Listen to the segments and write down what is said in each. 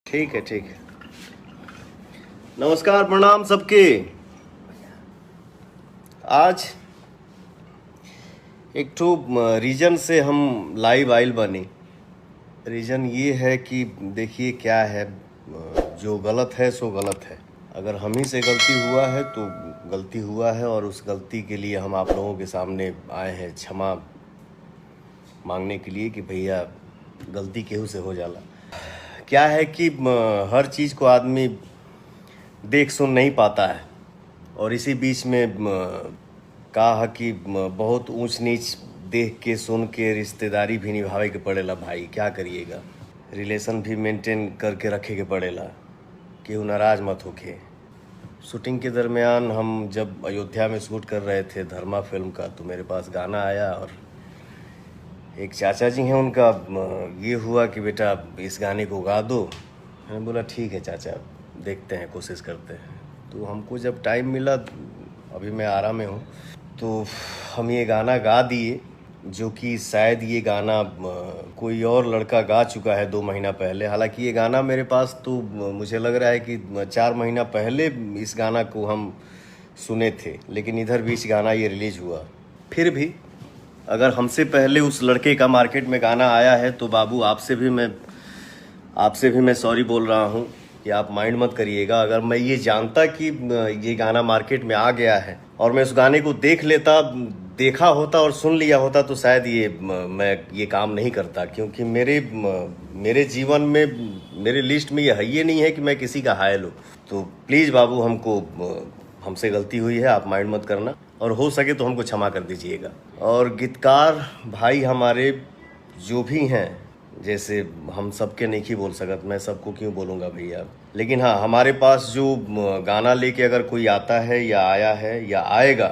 ठीक है ठीक है। नमस्कार प्रणाम सबके। आज एक ठो रीजन से हम लाइव आइल बनी। रीजन ये है कि देखिए क्या है, जो गलत है सो गलत है। अगर हम ही से गलती हुआ है तो गलती हुआ है, और उस गलती के लिए हम आप लोगों के सामने आए हैं क्षमा मांगने के लिए कि भैया गलती केहू से हो जाला। क्या है कि हर चीज़ को आदमी देख सुन नहीं पाता है, और इसी बीच में कहा कि बहुत ऊंच नीच देख के सुन के रिश्तेदारी भी निभावे के पड़ेला। भाई क्या करिएगा, रिलेशन भी मेंटेन करके रखे के पड़ेला, केहू नाराज मत होके। शूटिंग के दरमियान हम जब अयोध्या में शूट कर रहे थे धर्मा फिल्म का, तो मेरे पास गाना आया, और एक चाचा जी हैं, उनका ये हुआ कि बेटा इस गाने को गा दो। मैंने बोला ठीक है चाचा, देखते हैं, कोशिश करते हैं। तो हमको जब टाइम मिला, अभी मैं आराम में हूँ, तो हम ये गाना गा दिए, जो कि शायद ये गाना कोई और लड़का गा चुका है 2 महीना पहले। हालांकि ये गाना मेरे पास तो मुझे लग रहा है कि 4 महीना पहले इस गाना को हम सुने थे, लेकिन इधर बीच गाना ये रिलीज हुआ। फिर भी अगर हमसे पहले उस लड़के का मार्केट में गाना आया है तो बाबू आपसे भी मैं सॉरी बोल रहा हूँ कि आप माइंड मत करिएगा। अगर मैं ये जानता कि ये गाना मार्केट में आ गया है और मैं उस गाने को देखा होता और सुन लिया होता, तो शायद मैं ये काम नहीं करता, क्योंकि मेरे जीवन में, मेरे लिस्ट में ये नहीं है कि मैं किसी का हायल हूँ। तो प्लीज़ बाबू, हमसे गलती हुई है, आप माइंड मत करना, और हो सके तो हमको क्षमा कर दीजिएगा। और गीतकार भाई हमारे जो भी हैं, जैसे हम सबके नहीं बोल सकत, मैं सबको क्यों बोलूँगा भैया, लेकिन हाँ, हमारे पास जो गाना लेके अगर कोई आता है या आया है या आएगा,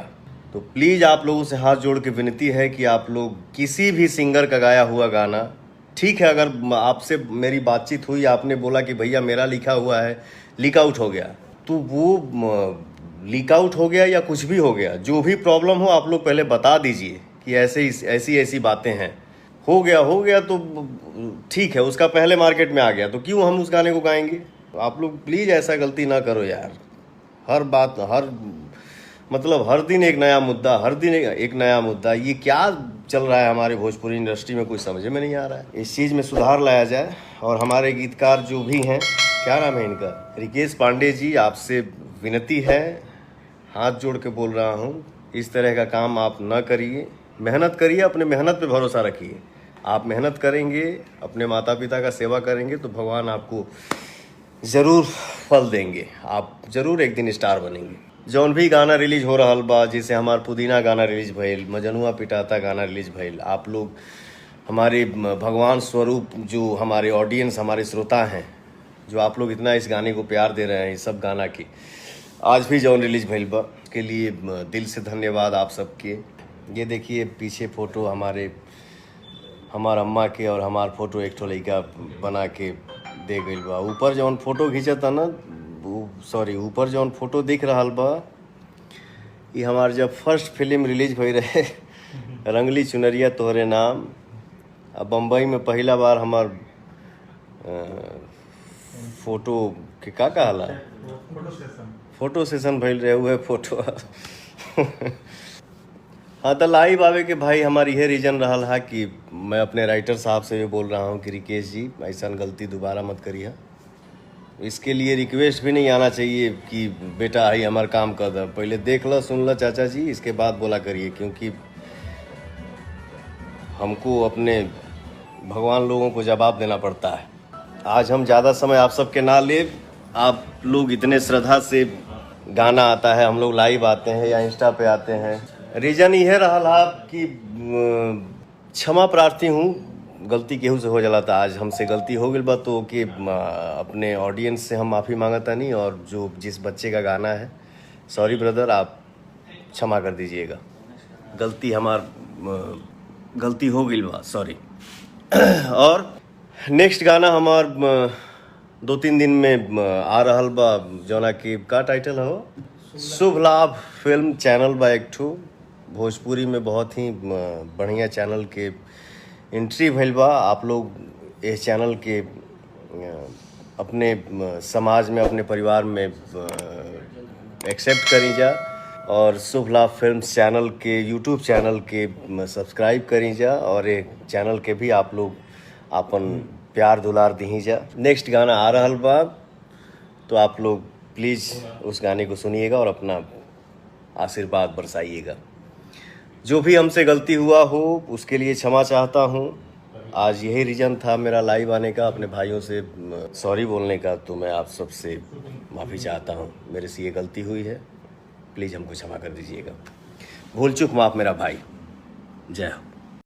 तो प्लीज़ आप लोगों से हाथ जोड़ के विनती है कि आप लोग किसी भी सिंगर का गाया हुआ गाना, ठीक है, अगर आपसे मेरी बातचीत हुई, आपने बोला कि भैया मेरा लिखा हुआ है लीक आउट हो गया, तो वो लीक आउट हो गया या कुछ भी हो गया, जो भी प्रॉब्लम हो आप लोग पहले बता दीजिए कि ऐसी बातें हैं। हो गया तो ठीक है, उसका पहले मार्केट में आ गया तो क्यों हम उस गाने को गाएंगे। तो आप लोग प्लीज़ ऐसा गलती ना करो यार। हर दिन एक नया मुद्दा, हर दिन एक नया मुद्दा, ये क्या चल रहा है हमारे भोजपुरी इंडस्ट्री में, कुछ समझ में नहीं आ रहा है। इस चीज़ में सुधार लाया जाए। और हमारे गीतकार जो भी हैं, क्या नाम है इनका, रिकेश पांडे जी, आपसे विनती है, हाथ जोड़ के बोल रहा हूँ, इस तरह का काम आप न करिए। मेहनत करिए, अपने मेहनत पे भरोसा रखिए। आप मेहनत करेंगे, अपने माता पिता का सेवा करेंगे, तो भगवान आपको ज़रूर फल देंगे, आप ज़रूर एक दिन स्टार बनेंगे। जौन भी गाना रिलीज हो रहा बा, जैसे हमार पुदीना गाना रिलीज भइल, मजनुआ पिटाता गाना रिलीज भइल, आप लोग हमारे भगवान स्वरूप, जो हमारे ऑडियंस, हमारे श्रोता हैं, जो आप लोग इतना इस गाने को प्यार दे रहे हैं, इस सब गाना की, आज भी जौन रिलीज भइल बा के लिए दिल से धन्यवाद आप सबके। ये देखिए पीछे फ़ोटो हमार अम्मा के, और हमार फोटो एक ठो लड़का बना के दे गई बा। ऊपर जौन फोटो खींचता ना, ऊपर जौन फोटो दिख रहा बा, ये हमार जब फर्स्ट फिल्म रिलीज हुई रहे रंगली चुनरिया तोहरे नाम, अब बम्बई में पहला बार हमार फोटो के का कहला, फोटो सेशन भइल रहे हुए फोटो हाँ, तो लाइव आवे के भाई हमारी यह रीजन रहा है कि मैं अपने राइटर साहब से भी बोल रहा हूँ कि रिकेश जी, ऐसा गलती दोबारा मत करिए। इसके लिए रिक्वेस्ट भी नहीं आना चाहिए कि बेटा आई हमारा काम कर दो, पहले देख लो सुन लो चाचा जी, इसके बाद बोला करिए, क्योंकि हमको अपने भगवान लोगों को जवाब देना पड़ता है। आज हम ज़्यादा समय आप सबके ना ले, आप लोग इतने श्रद्धा से गाना आता है, हम लोग लाइव आते हैं या इंस्टा पे आते हैं, रीजन यह रहा कि क्षमा प्रार्थी हूँ, गलती केहू से हो जाला था, आज हमसे गलती हो गई बा, तो कि अपने ऑडियंस से हम माफ़ी मांगता नहीं, और जो जिस बच्चे का गाना है, सॉरी ब्रदर, आप क्षमा कर दीजिएगा, गलती हो गई बा, सॉरी। और नेक्स्ट गाना हमार 2-3 दिन में आ रहा बा, जौना की का टाइटल हो, शुभ लाभ फिल्म चैनल बा एक ठो, भोजपुरी में बहुत ही बढ़िया चैनल के एंट्री भइल बा। आप लोग इस चैनल के अपने समाज में, अपने परिवार में एक्सेप्ट करी जा और शुभ लाभ फिल्म्स चैनल के, यूट्यूब चैनल के सब्सक्राइब करी जा और एक चैनल के भी आप लोग अपन प्यार दुलार दी जा। नेक्स्ट गाना आ रहा बा, तो आप लोग प्लीज़ उस गाने को सुनिएगा और अपना आशीर्वाद बरसाइएगा। जो भी हमसे गलती हुआ हो उसके लिए क्षमा चाहता हूँ। आज यही रीज़न था मेरा लाइव आने का, अपने भाइयों से सॉरी बोलने का। तो मैं आप सबसे माफ़ी चाहता हूँ, मेरे से ये गलती हुई है, प्लीज़ हमको क्षमा कर दीजिएगा। भूल चूक माफ़ मेरा भाई। जय हो।